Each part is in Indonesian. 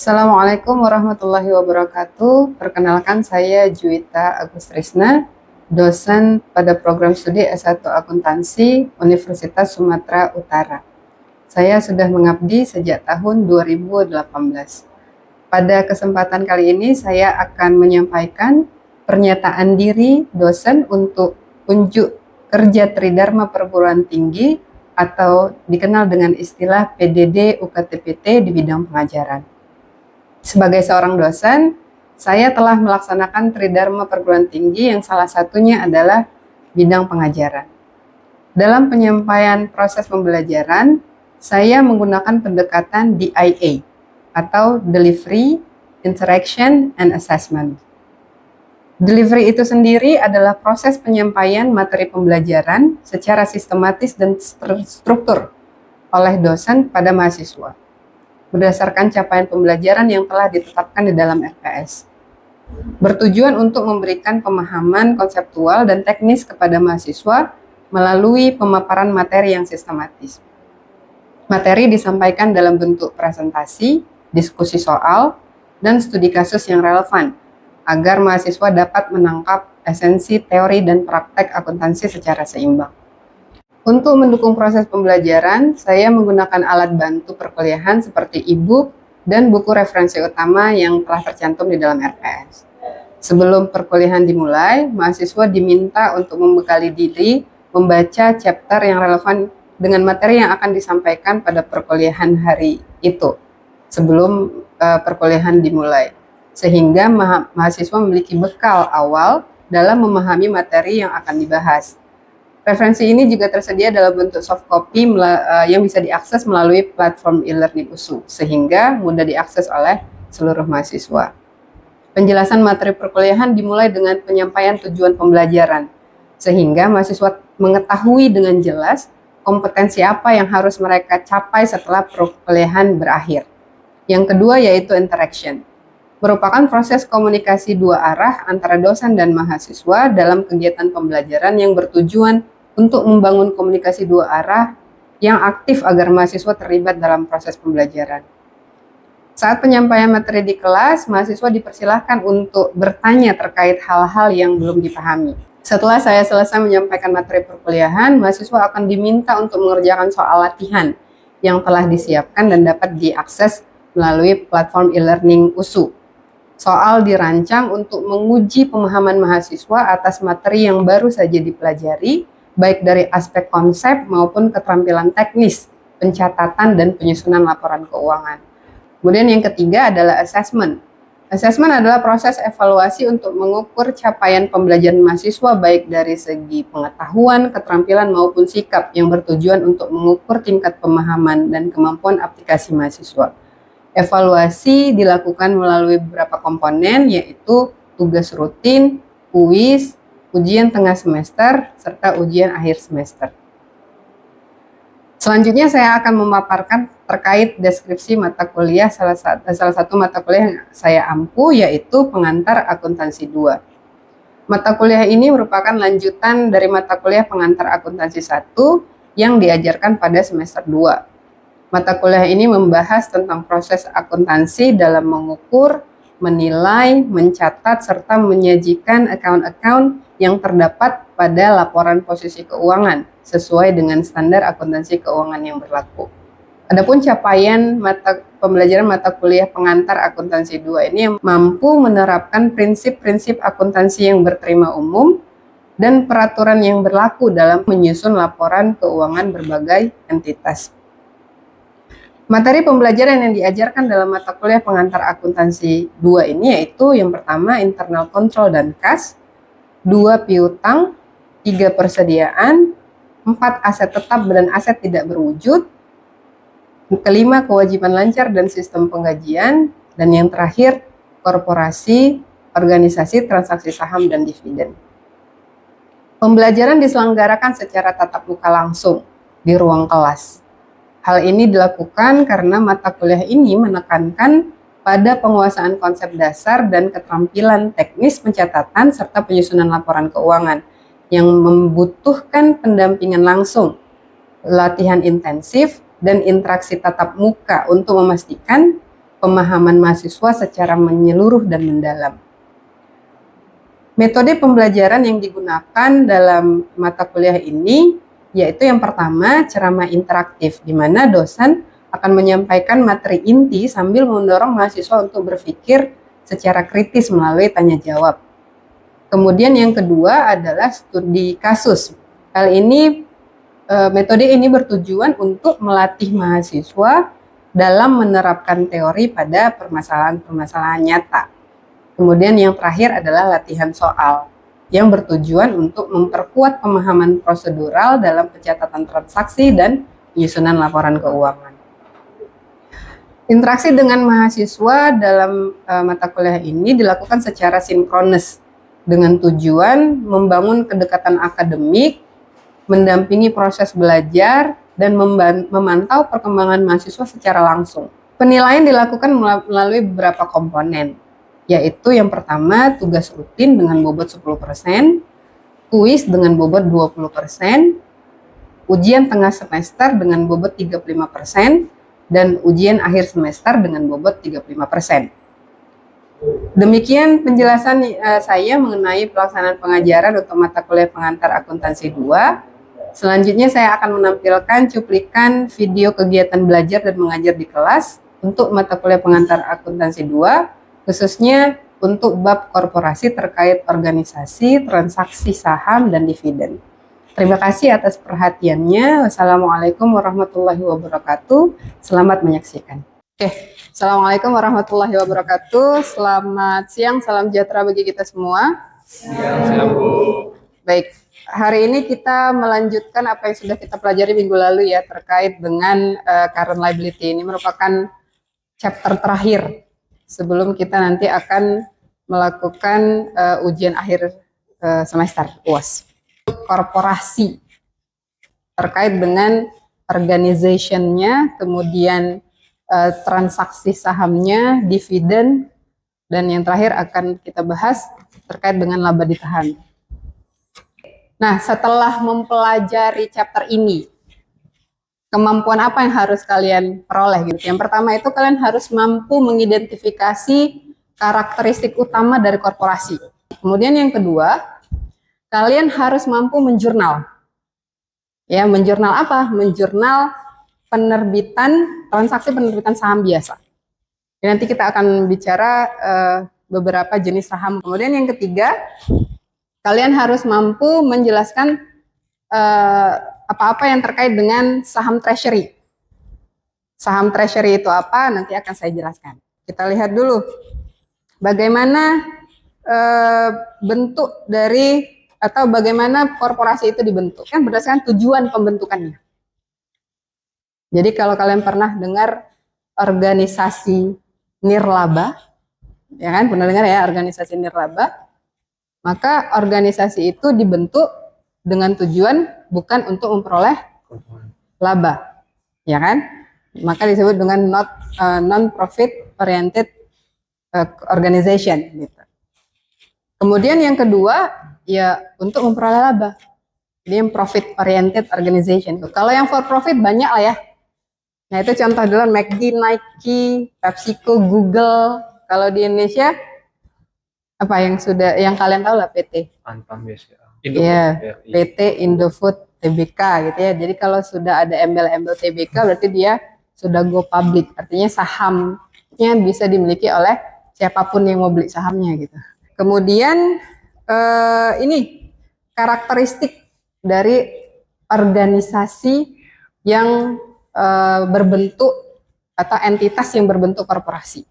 Assalamualaikum warahmatullahi wabarakatuh. Perkenalkan saya Juwita Agustrisna, dosen pada program studi S1 Akuntansi Universitas Sumatera Utara. Saya sudah mengabdi sejak tahun 2018. Pada kesempatan kali ini saya akan menyampaikan pernyataan diri dosen untuk unjuk kerja Tridharma Perguruan Tinggi atau dikenal dengan istilah PDD UKTPT di bidang pengajaran. Sebagai seorang dosen, saya telah melaksanakan Tridharma Perguruan Tinggi yang salah satunya adalah bidang pengajaran. Dalam penyampaian proses pembelajaran, saya menggunakan pendekatan DIA atau Delivery, Interaction, and Assessment. Delivery itu sendiri adalah proses penyampaian materi pembelajaran secara sistematis dan terstruktur oleh dosen pada mahasiswa berdasarkan capaian pembelajaran yang telah ditetapkan di dalam RPS. Bertujuan untuk memberikan pemahaman konseptual dan teknis kepada mahasiswa melalui pemaparan materi yang sistematis. Materi disampaikan dalam bentuk presentasi, diskusi soal, dan studi kasus yang relevan, agar mahasiswa dapat menangkap esensi teori dan praktek akuntansi secara seimbang. Untuk mendukung proses pembelajaran, saya menggunakan alat bantu perkuliahan seperti e-book dan buku referensi utama yang telah tercantum di dalam RPS. Sebelum perkuliahan dimulai, mahasiswa diminta untuk membekali diri membaca chapter yang relevan dengan materi yang akan disampaikan pada perkuliahan hari itu sebelum perkuliahan dimulai, sehingga mahasiswa memiliki bekal awal dalam memahami materi yang akan dibahas. Referensi ini juga tersedia dalam bentuk soft copy yang bisa diakses melalui platform e-learning USU, sehingga mudah diakses oleh seluruh mahasiswa. Penjelasan materi perkuliahan dimulai dengan penyampaian tujuan pembelajaran, sehingga mahasiswa mengetahui dengan jelas kompetensi apa yang harus mereka capai setelah perkuliahan berakhir. Yang kedua yaitu interaction, merupakan proses komunikasi dua arah antara dosen dan mahasiswa dalam kegiatan pembelajaran yang bertujuan untuk membangun komunikasi dua arah yang aktif agar mahasiswa terlibat dalam proses pembelajaran. Saat penyampaian materi di kelas, mahasiswa dipersilahkan untuk bertanya terkait hal-hal yang belum dipahami. Setelah saya selesai menyampaikan materi perkuliahan, mahasiswa akan diminta untuk mengerjakan soal latihan yang telah disiapkan dan dapat diakses melalui platform e-learning USU. Soal dirancang untuk menguji pemahaman mahasiswa atas materi yang baru saja dipelajari, baik dari aspek konsep maupun keterampilan teknis, pencatatan, dan penyusunan laporan keuangan. Kemudian yang ketiga adalah assessment. Assessment adalah proses evaluasi untuk mengukur capaian pembelajaran mahasiswa baik dari segi pengetahuan, keterampilan, maupun sikap yang bertujuan untuk mengukur tingkat pemahaman dan kemampuan aplikasi mahasiswa. Evaluasi dilakukan melalui beberapa komponen, yaitu tugas rutin, kuis, ujian tengah semester, serta ujian akhir semester. Selanjutnya saya akan memaparkan terkait deskripsi mata kuliah salah satu mata kuliah yang saya ampu, yaitu Pengantar Akuntansi 2. Mata kuliah ini merupakan lanjutan dari mata kuliah Pengantar Akuntansi 1 yang diajarkan pada semester 2. Mata kuliah ini membahas tentang proses akuntansi dalam mengukur, menilai, mencatat, serta menyajikan account-account yang terdapat pada laporan posisi keuangan sesuai dengan standar akuntansi keuangan yang berlaku. Adapun capaian pembelajaran mata kuliah Pengantar Akuntansi 2 ini mampu menerapkan prinsip-prinsip akuntansi yang berterima umum dan peraturan yang berlaku dalam menyusun laporan keuangan berbagai entitas. Materi pembelajaran yang diajarkan dalam mata kuliah Pengantar Akuntansi 2 ini yaitu yang pertama internal control dan kas, 2 piutang, 3 persediaan, 4 aset tetap dan aset tidak berwujud, kelima kewajiban lancar dan sistem penggajian, dan yang terakhir korporasi, organisasi, transaksi saham, dan dividen. Pembelajaran diselenggarakan secara tatap muka langsung di ruang kelas. Hal ini dilakukan karena mata kuliah ini menekankan pada penguasaan konsep dasar dan keterampilan teknis pencatatan serta penyusunan laporan keuangan yang membutuhkan pendampingan langsung, latihan intensif, dan interaksi tatap muka untuk memastikan pemahaman mahasiswa secara menyeluruh dan mendalam. Metode pembelajaran yang digunakan dalam mata kuliah ini yaitu yang pertama ceramah interaktif, di mana dosen akan menyampaikan materi inti sambil mendorong mahasiswa untuk berpikir secara kritis melalui tanya jawab. Kemudian yang kedua adalah studi kasus. Hal ini, metode ini bertujuan untuk melatih mahasiswa dalam menerapkan teori pada permasalahan-permasalahan nyata. Kemudian yang terakhir adalah latihan soal yang bertujuan untuk memperkuat pemahaman prosedural dalam pencatatan transaksi dan penyusunan laporan keuangan. Interaksi dengan mahasiswa dalam mata kuliah ini dilakukan secara sinkronis dengan tujuan membangun kedekatan akademik, mendampingi proses belajar, dan memantau perkembangan mahasiswa secara langsung. Penilaian dilakukan melalui beberapa komponen, yaitu yang pertama tugas rutin dengan bobot 10%, kuis dengan bobot 20%, ujian tengah semester dengan bobot 35%, dan ujian akhir semester dengan bobot 35%. Demikian penjelasan saya mengenai pelaksanaan pengajaran untuk mata kuliah pengantar akuntansi 2. Selanjutnya saya akan menampilkan cuplikan video kegiatan belajar dan mengajar di kelas untuk mata kuliah pengantar akuntansi 2, khususnya untuk bab korporasi terkait organisasi, transaksi saham, dan dividen. Terima kasih atas perhatiannya. Wassalamualaikum warahmatullahi wabarakatuh. Selamat menyaksikan. Assalamualaikum warahmatullahi wabarakatuh. Selamat siang, salam sejahtera bagi kita semua. Siang, Bu. Baik. Hari ini kita melanjutkan apa yang sudah kita pelajari minggu lalu ya, terkait dengan current liability. Ini merupakan chapter terakhir sebelum kita nanti akan melakukan ujian akhir semester UAS. Korporasi terkait dengan organization-nya, kemudian transaksi sahamnya, dividen, dan yang terakhir akan kita bahas terkait dengan laba ditahan. Nah, setelah mempelajari chapter ini, kemampuan apa yang harus kalian peroleh gitu? Yang pertama itu kalian harus mampu mengidentifikasi karakteristik utama dari korporasi. Kemudian yang kedua, kalian harus mampu menjurnal. Ya, menjurnal apa? Menjurnal penerbitan, transaksi penerbitan saham biasa. Nanti kita akan bicara beberapa jenis saham. Kemudian yang ketiga, kalian harus mampu menjelaskan apa-apa yang terkait dengan saham treasury. Saham treasury itu apa? Nanti akan saya jelaskan. Kita lihat dulu bagaimana bentuk dari atau bagaimana korporasi itu dibentuk. Kan berdasarkan tujuan pembentukannya. Jadi kalau kalian pernah dengar organisasi nirlaba, ya kan, pernah dengar ya organisasi nirlaba, maka organisasi itu dibentuk dengan tujuan bukan untuk memperoleh laba, ya kan? Maka disebut dengan non-profit oriented organization. Gitu. Kemudian yang kedua, ya untuk memperoleh laba. Jadi yang profit oriented organization. Kalau yang for profit banyak lah ya. Nah itu contoh dulu McD, Nike, PepsiCo, Google. Kalau di Indonesia apa yang kalian tahu lah PT? Antam biasa. Iya, PT Indofood Tbk gitu ya. Jadi kalau sudah ada embel-embel Tbk berarti dia sudah go public. Artinya sahamnya bisa dimiliki oleh siapapun yang mau beli sahamnya gitu. Kemudian ini karakteristik dari organisasi yang berbentuk atau entitas yang berbentuk korporasi.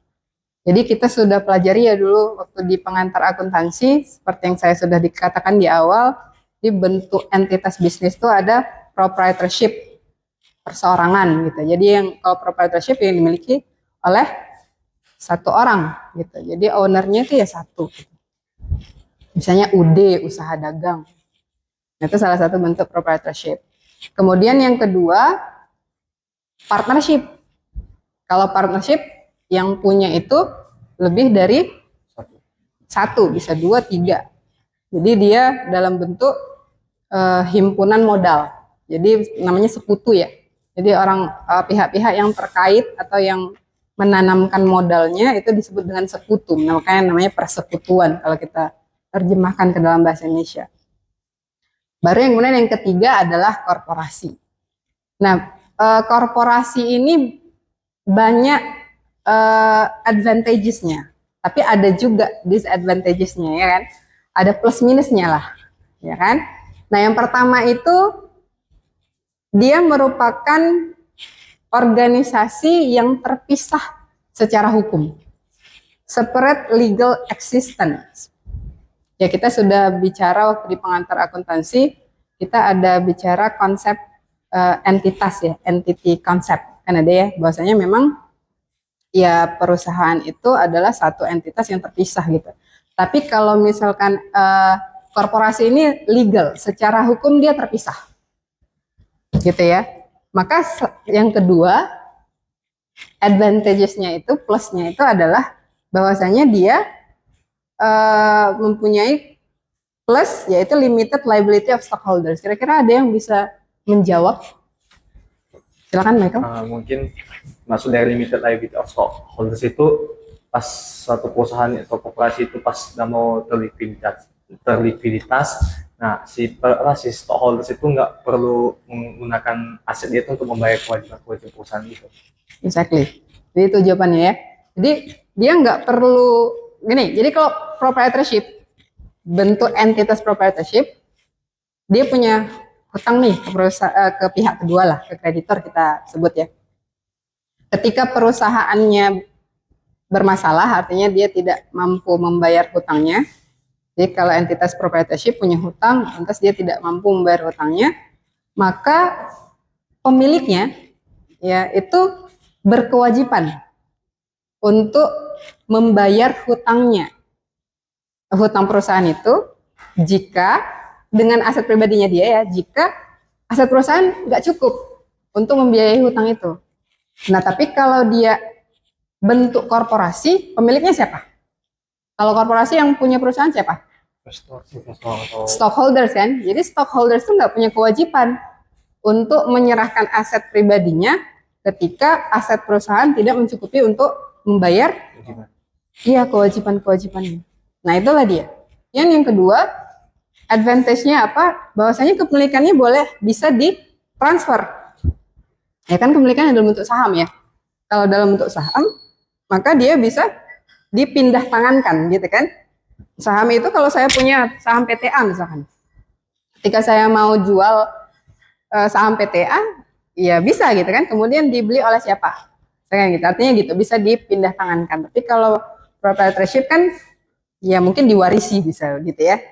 Jadi kita sudah pelajari ya dulu waktu di pengantar akuntansi, seperti yang saya sudah dikatakan di awal, di bentuk entitas bisnis itu ada proprietorship, perseorangan gitu. Jadi yang kalau proprietorship yang dimiliki oleh satu orang gitu. Jadi ownernya itu ya satu. Misalnya UD, usaha dagang. Itu salah satu bentuk proprietorship. Kemudian yang kedua, partnership. Kalau partnership yang punya itu lebih dari satu, bisa dua, tiga. Jadi dia dalam bentuk himpunan modal. Jadi namanya sekutu ya. Jadi orang pihak-pihak yang terkait atau yang menanamkan modalnya itu disebut dengan sekutu. Makanya namanya persekutuan kalau kita terjemahkan ke dalam bahasa Indonesia. Baru yang kemudian yang ketiga adalah korporasi. Nah, korporasi ini banyak advantages-nya, tapi ada juga disadvantages-nya, ya kan? Ada plus minusnya lah, ya kan? Nah, yang pertama itu dia merupakan organisasi yang terpisah secara hukum, separate legal existence. Ya, kita sudah bicara waktu di pengantar akuntansi, kita ada bicara konsep entitas ya, entity concept. Kan ada ya, bahwasanya memang ya perusahaan itu adalah satu entitas yang terpisah gitu. Tapi kalau misalkan korporasi ini legal, secara hukum dia terpisah. Gitu ya. Maka yang kedua, advantages-nya itu, plusnya itu adalah bahwasanya dia mempunyai plus, yaitu limited liability of stockholders. Kira-kira ada yang bisa menjawab? Silakan Michael. Mungkin maksud dari limited liability of stockholders itu pas suatu perusahaan atau korporasi itu pas nggak mau terlikuiditas, nah si stockholders itu nggak perlu menggunakan aset dia itu untuk membayar kewajiban perusahaan itu. Exactly. Jadi itu jawabannya ya. Jadi dia nggak perlu gini. Jadi kalau proprietorship, bentuk entitas proprietorship, dia punya hutang nih ke pihak kedua lah, ke kreditor kita sebut ya. Ketika perusahaannya bermasalah, artinya dia tidak mampu membayar hutangnya. Jadi kalau entitas proprietorship punya hutang, lantas dia tidak mampu membayar hutangnya, maka pemiliknya ya itu berkewajiban untuk membayar hutangnya, hutang perusahaan itu, jika dengan aset pribadinya dia ya, jika aset perusahaan nggak cukup untuk membiayai hutang itu. Nah, tapi kalau dia bentuk korporasi, pemiliknya siapa? Kalau korporasi yang punya perusahaan siapa? Stockholders kan. Jadi stockholders itu nggak punya kewajiban untuk menyerahkan aset pribadinya ketika aset perusahaan tidak mencukupi untuk membayar kewajiban-kewajibannya. Nah, itulah dia. Yang kedua, advantage-nya apa? Bahwasanya kepemilikannya bisa ditransfer. Ya kan, kepemilikan dalam bentuk saham ya. Kalau dalam bentuk saham, maka dia bisa dipindah tangankan gitu kan. Saham itu kalau saya punya saham PTA misalkan. Ketika saya mau jual saham PTA, ya bisa gitu kan. Kemudian dibeli oleh siapa? Gitu. Artinya gitu, bisa dipindah tangankan. Tapi kalau proprietorship kan ya mungkin diwarisi bisa gitu ya.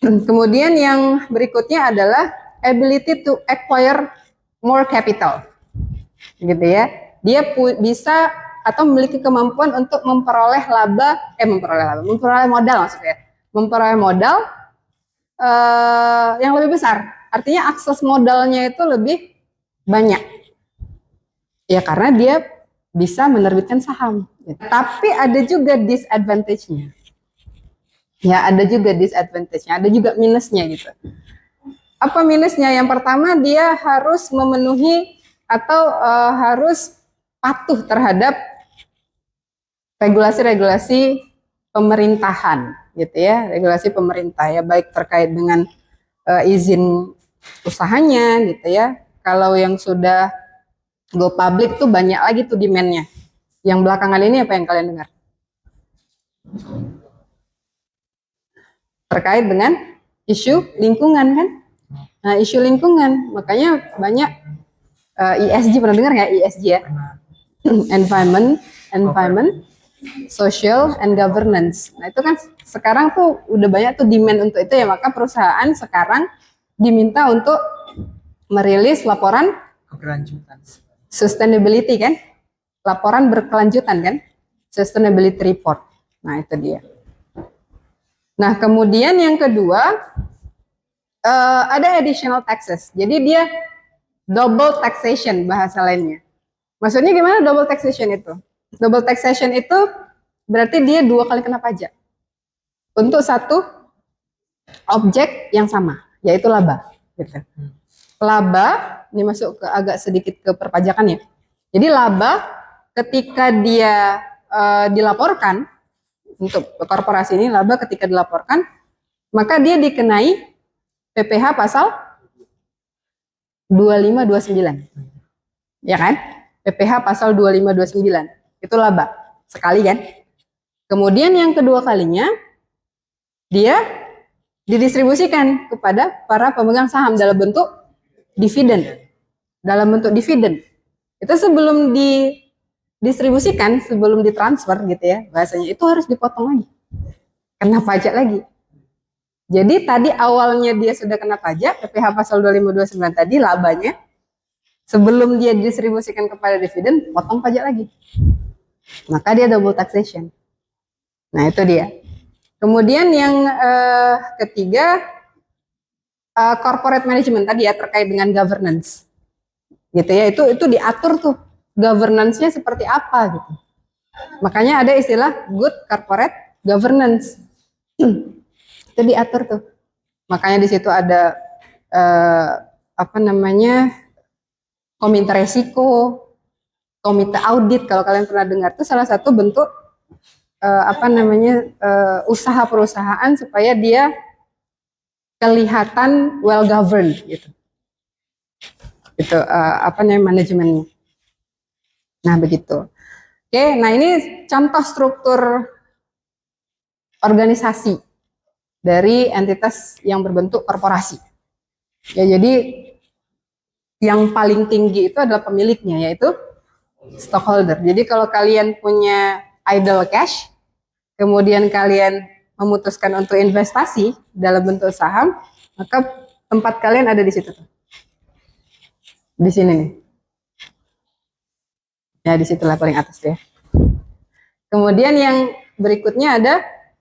Kemudian yang berikutnya adalah ability to acquire more capital. Gitu ya. Dia bisa atau memiliki kemampuan untuk memperoleh modal maksudnya. Memperoleh modal yang lebih besar. Artinya akses modalnya itu lebih banyak. Ya karena dia bisa menerbitkan saham. Tapi ada juga disadvantage-nya. Ya ada juga disadvantage-nya, ada juga minusnya gitu. Apa minusnya? Yang pertama, dia harus memenuhi atau harus patuh terhadap regulasi-regulasi pemerintahan gitu ya, regulasi pemerintah ya, baik terkait dengan izin usahanya gitu ya. Kalau yang sudah go public tuh banyak lagi tuh demand-nya. Yang belakangan ini apa yang kalian dengar? Terkait dengan isu lingkungan kan? Nah, isu lingkungan, makanya banyak ESG, pernah dengar nggak ESG ya? Environment, social and governance. Nah, itu kan sekarang tuh udah banyak tuh demand untuk itu ya, maka perusahaan sekarang diminta untuk merilis laporan keberlanjutan, sustainability kan, laporan berkelanjutan kan, sustainability report. Nah, itu dia. Nah, kemudian yang kedua, ada additional taxes. Jadi dia double taxation bahasa lainnya. Maksudnya gimana double taxation itu? Double taxation itu berarti dia 2 kali kena pajak untuk satu objek yang sama, yaitu laba. Gitu. Laba, ini masuk ke agak sedikit ke perpajakan ya. Jadi laba ketika dia dilaporkan untuk korporasi ini laba ketika dilaporkan, maka dia dikenai PPh pasal 2529. Ya kan? PPh pasal 2529. Itu laba sekali kan? Kemudian yang kedua kalinya dia didistribusikan kepada para pemegang saham dalam bentuk dividen. Dalam bentuk dividen. Itu sebelum didistribusikan, sebelum ditransfer gitu ya, bahasanya itu harus dipotong lagi. Kena pajak lagi. Jadi tadi awalnya dia sudah kena pajak, PPh pasal 2529 tadi labanya, sebelum dia didistribusikan kepada dividen, potong pajak lagi. Maka dia double taxation. Nah itu dia. Kemudian yang ketiga, corporate management tadi ya, terkait dengan governance. Gitu ya, itu diatur tuh, governance-nya seperti apa gitu. Makanya ada istilah good corporate governance. Itu diatur tuh. Makanya di situ ada komite resiko, komite audit. Kalau kalian pernah dengar, itu salah satu bentuk usaha perusahaan supaya dia kelihatan well governed gitu. Itu manajemennya. Nah begitu. Oke, nah ini contoh struktur organisasi dari entitas yang berbentuk korporasi. Ya, jadi yang paling tinggi itu adalah pemiliknya, yaitu stockholder. Jadi kalau kalian punya idle cash, kemudian kalian memutuskan untuk investasi dalam bentuk saham, maka tempat kalian ada di situ. Di sini nih. Ya, di situlah paling atas ya. Kemudian yang berikutnya ada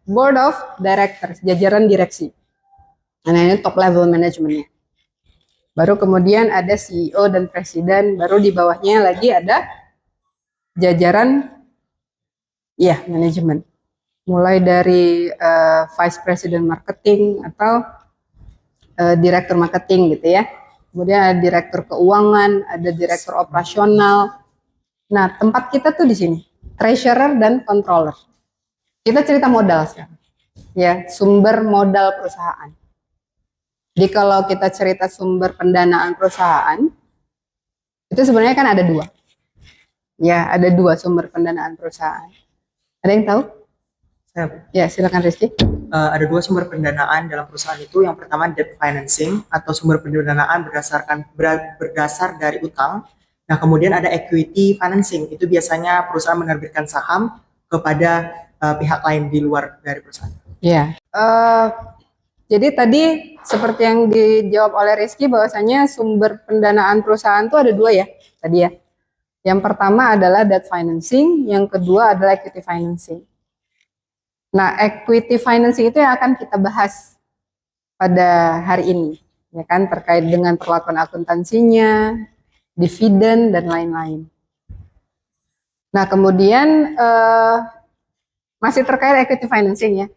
Board of Directors, jajaran direksi. Nah, ini top level manajemennya. Baru kemudian ada CEO dan presiden, baru di bawahnya lagi ada jajaran manajemen. Mulai dari Vice President Marketing atau Direktur Marketing gitu ya. Kemudian ada Direktur Keuangan, ada Direktur Operasional. Nah, tempat kita tuh di sini, Treasurer dan Controller. Kita cerita modal sekarang, ya, sumber modal perusahaan. Jadi kalau kita cerita sumber pendanaan perusahaan, itu sebenarnya kan ada dua. Ya, ada dua sumber pendanaan perusahaan. Ada yang tahu? Ya, silakan Rizky. Ada dua sumber pendanaan dalam perusahaan itu. Yang pertama debt financing atau sumber pendanaan berdasar dari utang. Nah, kemudian ada equity financing. Itu biasanya perusahaan menerbitkan saham kepada pihak lain di luar dari perusahaan. Ya, jadi tadi seperti yang dijawab oleh Rizky bahwasanya sumber pendanaan perusahaan itu ada dua ya tadi ya. Yang pertama adalah debt financing, yang kedua adalah equity financing. Nah, equity financing itu yang akan kita bahas pada hari ini, ya kan, terkait dengan perlakuan akuntansinya, dividen dan lain-lain. Nah, kemudian masih terkait equity financing ya.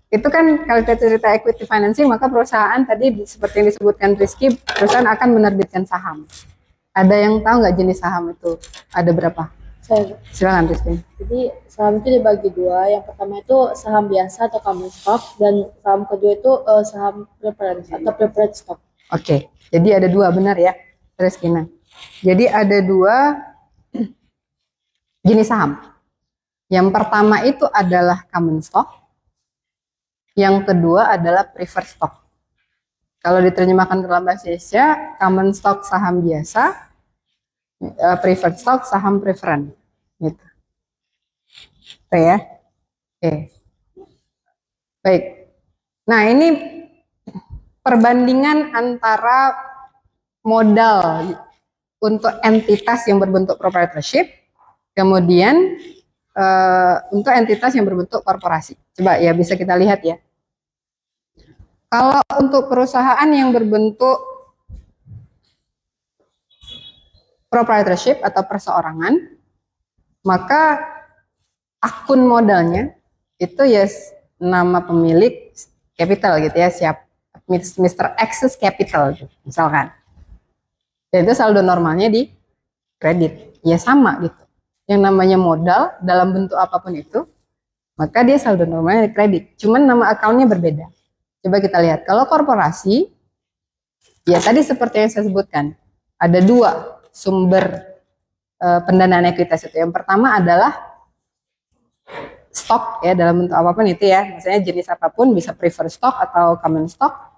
Itu kan kalau kita cerita equity financing, maka perusahaan tadi seperti yang disebutkan Rizky, perusahaan akan menerbitkan saham. Ada yang tahu nggak jenis saham itu? Ada berapa? Silakan Rizky. Jadi saham itu dibagi dua. Yang pertama itu saham biasa atau common stock, dan saham kedua itu saham preference atau preferred stock. Oke, jadi ada dua, benar ya, Rizky. Jadi ada dua jenis saham. Yang pertama itu adalah common stock. Yang kedua adalah preferred stock. Kalau diterjemahkan ke dalam bahasa Indonesia, common stock saham biasa, preferred stock saham preferen. Gitu. Oke ya. Oke. Baik. Nah, ini perbandingan antara modal untuk entitas yang berbentuk proprietorship, kemudian untuk entitas yang berbentuk korporasi. Coba ya, bisa kita lihat ya. Kalau untuk perusahaan yang berbentuk proprietorship atau perseorangan, maka akun modalnya itu ya nama pemilik capital gitu ya, siap Mr. Access Capital gitu, misalkan. Dan itu saldo normalnya di kredit, ya sama gitu. yang namanya modal dalam bentuk apapun itu, maka dia saldo normalnya kredit. Cuman nama akunnya berbeda. Coba kita lihat. Kalau korporasi, ya tadi seperti yang saya sebutkan, ada dua sumber pendanaan ekuitas itu. Yang pertama adalah stok ya dalam bentuk apapun itu ya, misalnya jenis apapun, bisa preferred stock atau common stock.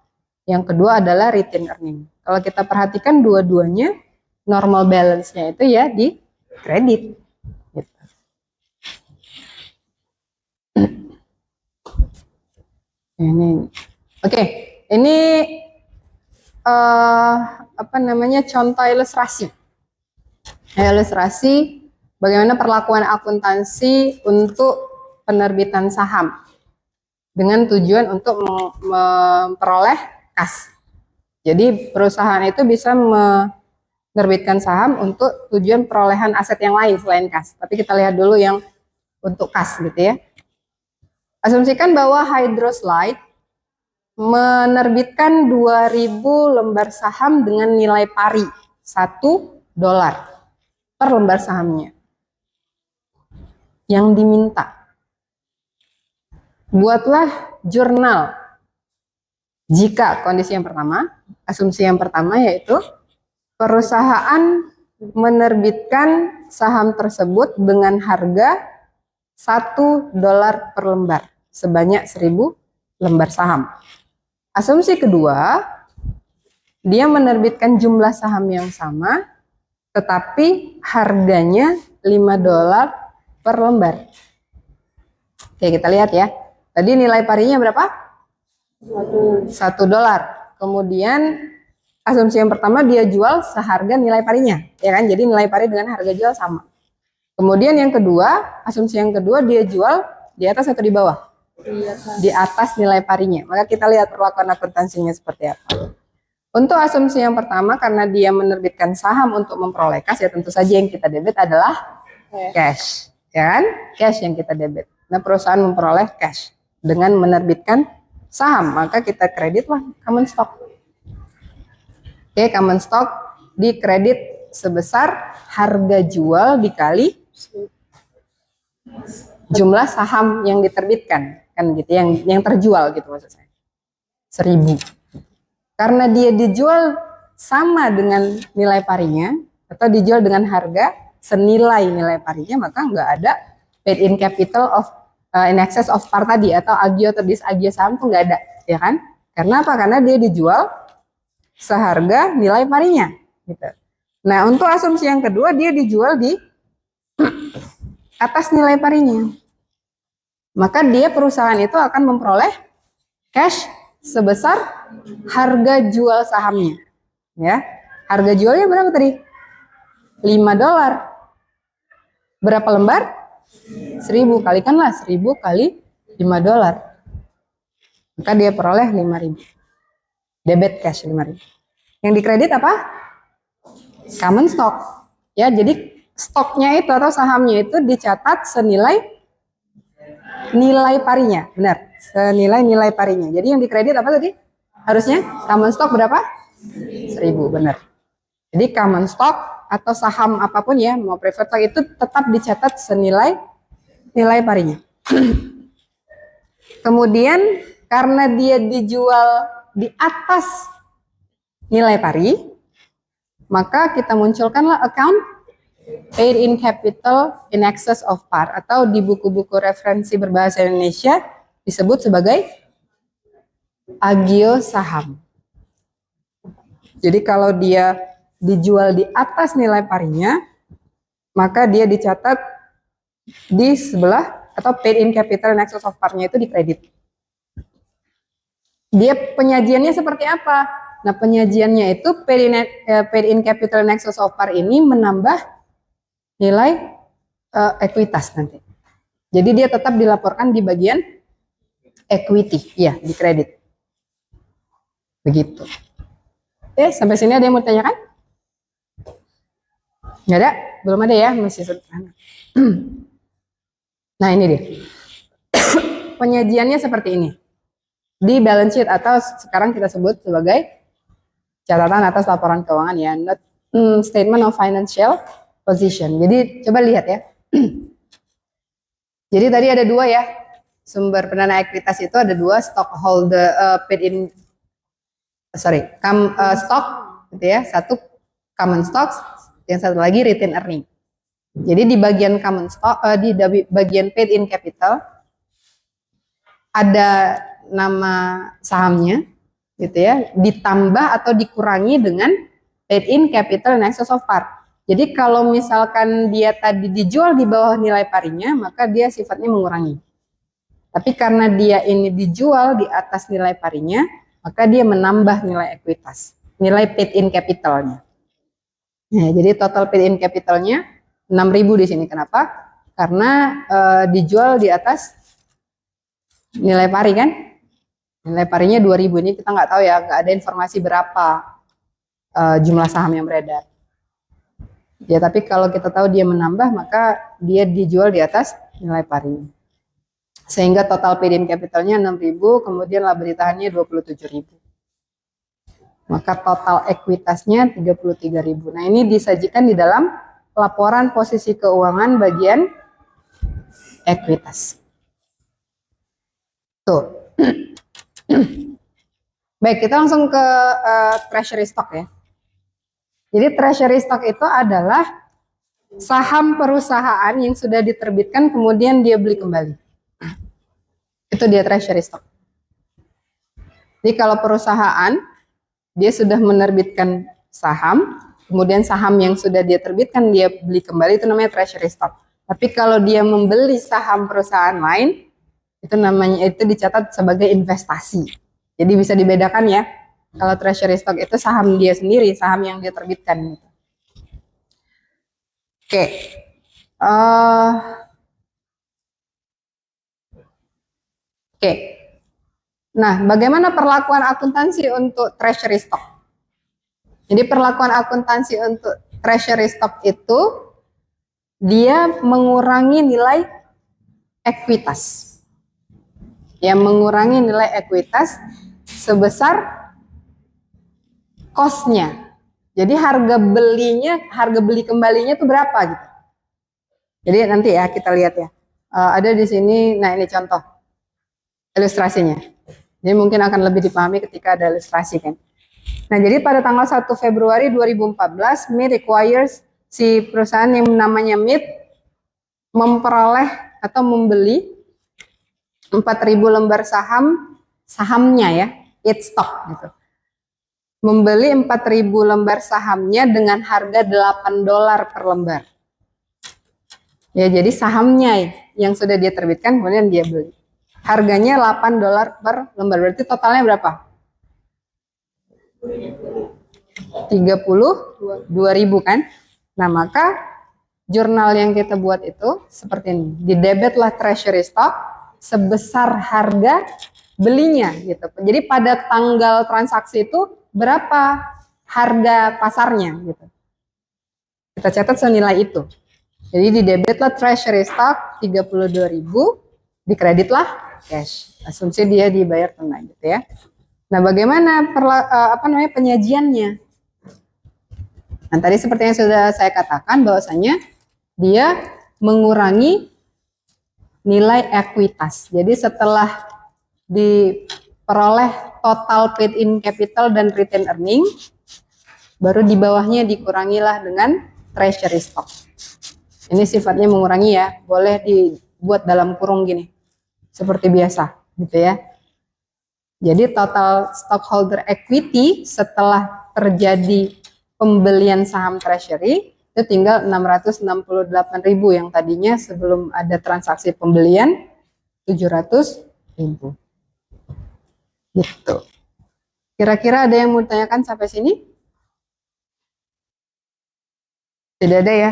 Yang kedua adalah retained earning. Kalau kita perhatikan dua-duanya normal balance-nya itu ya di kredit. Gitu. Oke, ini apa namanya contoh ilustrasi. Ilustrasi bagaimana perlakuan akuntansi untuk penerbitan saham dengan tujuan untuk memperoleh kas. Jadi perusahaan itu bisa menerbitkan saham untuk tujuan perolehan aset yang lain selain kas. Tapi kita lihat dulu yang untuk kas gitu ya. Asumsikan bahwa Hydroslide menerbitkan 2000 lembar saham dengan nilai pari $1 per lembar sahamnya. Yang diminta, buatlah jurnal. Jika kondisi yang pertama, asumsi yang pertama yaitu perusahaan menerbitkan saham tersebut dengan harga $1 per lembar, sebanyak 1000 lembar saham. Asumsi kedua, dia menerbitkan jumlah saham yang sama, tetapi harganya $5 per lembar. Oke, kita lihat ya. Tadi nilai parinya berapa? $1. Kemudian asumsi yang pertama dia jual seharga nilai parinya, ya kan? Jadi nilai pari dengan harga jual sama. Kemudian yang kedua, asumsi yang kedua dia jual di atas atau di bawah? Di atas nilai parinya. Maka kita lihat perlakuan akuntansinya seperti apa. Untuk asumsi yang pertama, karena dia menerbitkan saham untuk memperoleh kas, ya tentu saja yang kita debit adalah cash, ya kan? Cash yang kita debit. Nah, perusahaan memperoleh cash dengan menerbitkan saham, maka kita kreditlah common stock. Oke, common stock dikredit sebesar harga jual dikali jumlah saham yang diterbitkan, kan gitu, yang terjual gitu maksud saya. 1000. Karena dia dijual sama dengan nilai parinya atau dijual dengan harga senilai nilai parinya, maka nggak ada paid in capital of in excess of par tadi atau agio atau disagio saham tuh nggak ada, ya kan? Karena apa? Karena dia dijual seharga nilai parinya, gitu. Nah, untuk asumsi yang kedua dia dijual di atas nilai parinya, maka dia perusahaan itu akan memperoleh cash sebesar harga jual sahamnya, ya. Harga jualnya berapa tadi? $5. Berapa lembar? 1000, kalikanlah 1000 kali $5. Maka dia peroleh 5.000. Debit cash 5.000. Yang dikredit apa? Common stock. Ya, jadi stoknya itu atau sahamnya itu dicatat senilai nilai parinya, benar. Senilai nilai parinya. Jadi yang dikredit apa tadi? Harusnya common stock berapa? 1000, benar. Jadi common stock atau saham apapun ya, mau preferred stock itu tetap dicatat senilai nilai parinya. Kemudian karena dia dijual di atas nilai pari, maka kita munculkanlah account paid in capital in excess of par, atau di buku-buku referensi berbahasa Indonesia disebut sebagai agio saham. Jadi kalau dia dijual di atas nilai parinya, maka dia dicatat di sebelah atau paid in capital in excess of par-nya itu dikredit. Dia penyajiannya seperti apa? Nah, penyajiannya itu paid in capital in excess of par ini menambah nilai ekuitas nanti. Jadi dia tetap dilaporkan di bagian equity, ya, di kredit. Begitu. Oke, sampai sini ada yang mau ditanyakan? Nggak ada? Belum ada ya? Masih sederhana. Nah, ini dia. Penyajiannya seperti ini. Di balance sheet atau sekarang kita sebut sebagai catatan atas laporan keuangan ya. Statement of financial position. Jadi coba lihat ya. Jadi tadi ada dua ya, sumber pendana ekuitas itu ada dua, stockholder paid in, stock gitu ya, satu common stock, yang satu lagi retained earning. Jadi di bagian common stock, di bagian paid in capital ada nama sahamnya gitu ya, ditambah atau dikurangi dengan paid in capital in excess of par. Jadi kalau misalkan dia tadi dijual di bawah nilai parinya, maka dia sifatnya mengurangi. Tapi karena dia ini dijual di atas nilai parinya, maka dia menambah nilai ekuitas, nilai paid in capitalnya. Nah, jadi total paid in capitalnya 6.000 di sini. Kenapa? Karena dijual di atas nilai pari kan? Nilai parinya 2.000, ini kita nggak tahu ya, nggak ada informasi berapa jumlah saham yang beredar. Ya, tapi kalau kita tahu dia menambah, maka dia dijual di atas nilai pari. Sehingga total paid in capitalnya 6.000, kemudian laba ditahannya 27.000. Maka total ekuitasnya 33.000. Nah, ini disajikan di dalam laporan posisi keuangan bagian ekuitas. Tuh. Baik, kita langsung ke treasury stock ya. Jadi treasury stock itu adalah saham perusahaan yang sudah diterbitkan kemudian dia beli kembali. Itu dia treasury stock. Jadi kalau perusahaan dia sudah menerbitkan saham, kemudian saham yang sudah dia terbitkan dia beli kembali, itu namanya treasury stock. Tapi kalau dia membeli saham perusahaan lain, itu namanya, itu dicatat sebagai investasi. Jadi bisa dibedakan ya. Kalau treasury stock itu saham dia sendiri, saham yang dia terbitkan. Oke. Oke. Nah, bagaimana perlakuan akuntansi untuk treasury stock? Jadi perlakuan akuntansi untuk treasury stock itu dia mengurangi nilai ekuitas. Yang mengurangi nilai ekuitas sebesar cost-nya. Jadi harga beli kembalinya itu berapa gitu. Jadi nanti ya kita lihat ya. Ada di sini, nah ini contoh ilustrasinya. Jadi mungkin akan lebih dipahami ketika ada ilustrasi kan. Nah, jadi pada tanggal 1 Februari 2014, MIT requires si perusahaan yang namanya MIT memperoleh atau membeli 4.000 lembar sahamnya ya, its stock gitu. Membeli 4.000 lembar sahamnya dengan harga $8 per lembar. Ya, jadi sahamnya yang sudah dia terbitkan kemudian dia beli. Harganya $8 per lembar. Berarti totalnya berapa? 32.000 kan? Nah, maka jurnal yang kita buat itu seperti ini. Didebitlah treasury stock sebesar harga belinya gitu. Jadi pada tanggal transaksi itu berapa harga pasarnya gitu. Kita catat senilai itu. Jadi didebitlah treasury stock 32.000, dikreditlah cash. Asumsi dia dibayar tunai gitu ya. Nah, bagaimana penyajiannya? Nah, tadi seperti yang sudah saya katakan bahwasanya dia mengurangi nilai ekuitas. Jadi setelah diperoleh total paid in capital dan retained earning, baru di bawahnya dikurangilah dengan treasury stock. Ini sifatnya mengurangi ya, boleh dibuat dalam kurung gini, seperti biasa gitu ya. Jadi total stockholder equity setelah terjadi pembelian saham treasury itu tinggal 668.000 yang tadinya sebelum ada transaksi pembelian 700.000. Gitu. Kira-kira ada yang mau ditanyakan sampai sini? Tidak ada ya?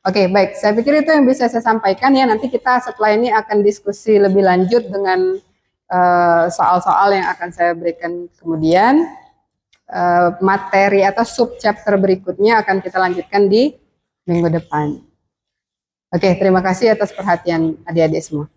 Oke, baik. Saya pikir itu yang bisa saya sampaikan ya. Nanti kita setelah ini akan diskusi lebih lanjut dengan soal-soal yang akan saya berikan kemudian. Materi atau sub-chapter berikutnya akan kita lanjutkan di minggu depan. Oke, terima kasih atas perhatian adik-adik semua.